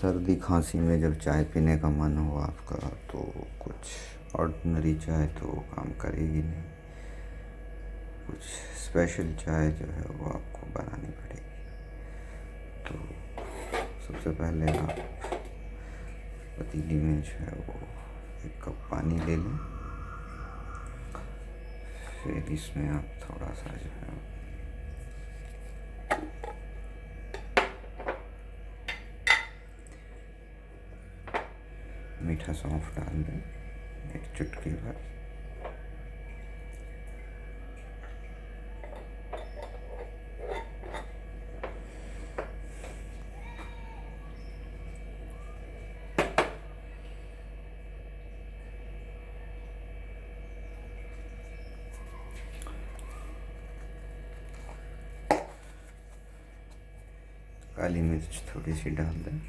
सर्दी खांसी में जब चाय पीने का मन हो आपका तो कुछ ऑर्डिनरी चाय तो काम करेगी नहीं, कुछ स्पेशल चाय जो है वो आपको बनानी पड़ेगी। तो सबसे पहले आप पतीली में जो है वो 1 कप पानी ले लें। फिर इसमें आप थोड़ा सा जो है मीठा सौंफ डाल दें, 1 चुटकी भर। काली मिर्च थोड़ी सी डाल दें,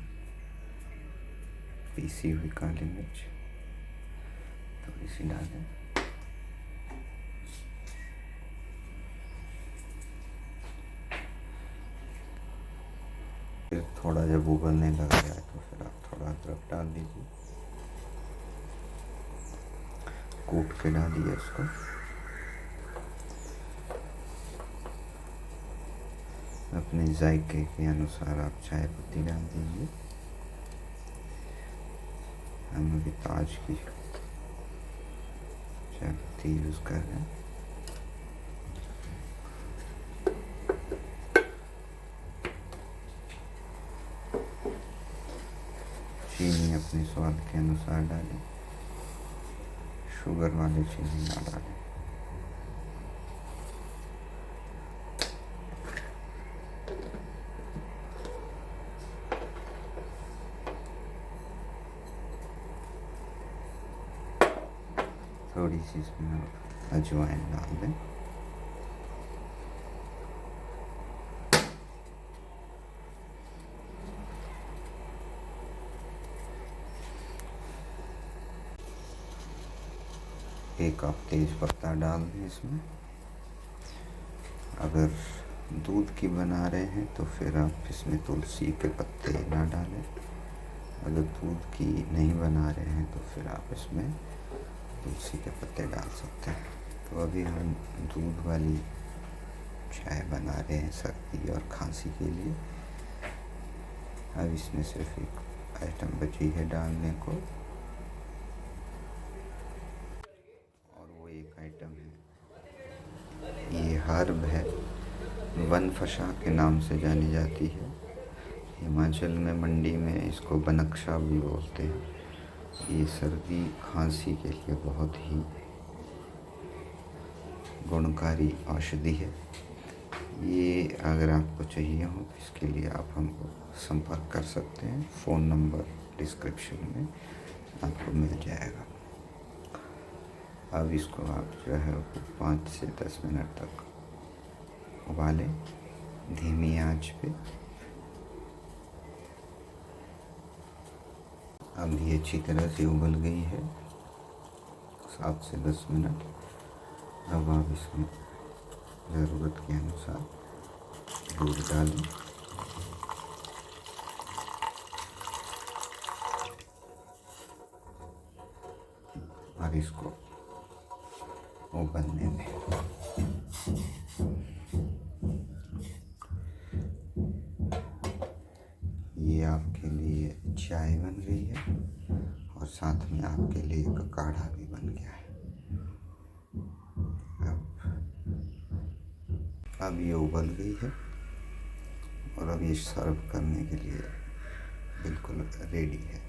पीसी हुई काली मिर्च थोड़ी सी डालें। फिर थोड़ा जब उबलने लग जाए तो फिर आप थोड़ा अदरक डाल दीजिए, कूट के डालिए उसको। अपने जायके के अनुसार आप चाय पत्ती डाल दीजिए। हम अभी ताज की चाय पत्ती यूज़ कर रहे हैं। चीनी अपने स्वाद के अनुसार डालें, शुगर वाली चीनी ना डालें। थोड़ी सी इसमें आप अजवाइन डाल दें। एक आप तेज पत्ता डाल दें इसमें। अगर दूध की बना रहे हैं तो फिर आप इसमें तुलसी के पत्ते ना डालें। अगर दूध की नहीं बना रहे हैं तो फिर आप इसमें तुलसी के पत्ते डाल सकते हैं। तो अभी हम दूध वाली चाय बना रहे हैं सर्दी और खांसी के लिए। अब इसमें सिर्फ एक आइटम बची है डालने को, और वो एक आइटम है, ये हर्ब है, बनफशा के नाम से जानी जाती है। हिमाचल में मंडी में इसको बनकशा भी बोलते हैं। ये सर्दी खांसी के लिए बहुत ही गुणकारी औषधि है। ये अगर आपको चाहिए हो तो इसके लिए आप हमको संपर्क कर सकते हैं। फ़ोन नंबर डिस्क्रिप्शन में आपको मिल जाएगा। अब इसको आप जो है 5 से 10 मिनट तक उबालें धीमी आंच पे। अब ये अच्छी तरह से उबल गई है, 7 से 10 मिनट। अब आप इसमें ज़रूरत के अनुसार दूध डालें। और इसको उबलने दें। ये आपके लिए चाय बन गई है और साथ में आपके लिए एक काढ़ा भी बन गया है। अब ये उबल गई है और अब ये सर्व करने के लिए बिल्कुल रेडी है।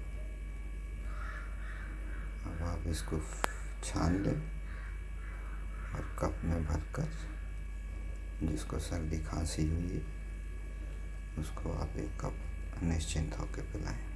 अब आप इसको छान लें और कप में भरकर जिसको सर्दी खांसी हुई है उसको आप 1 कप निश्चिंत होकर पिलाएं।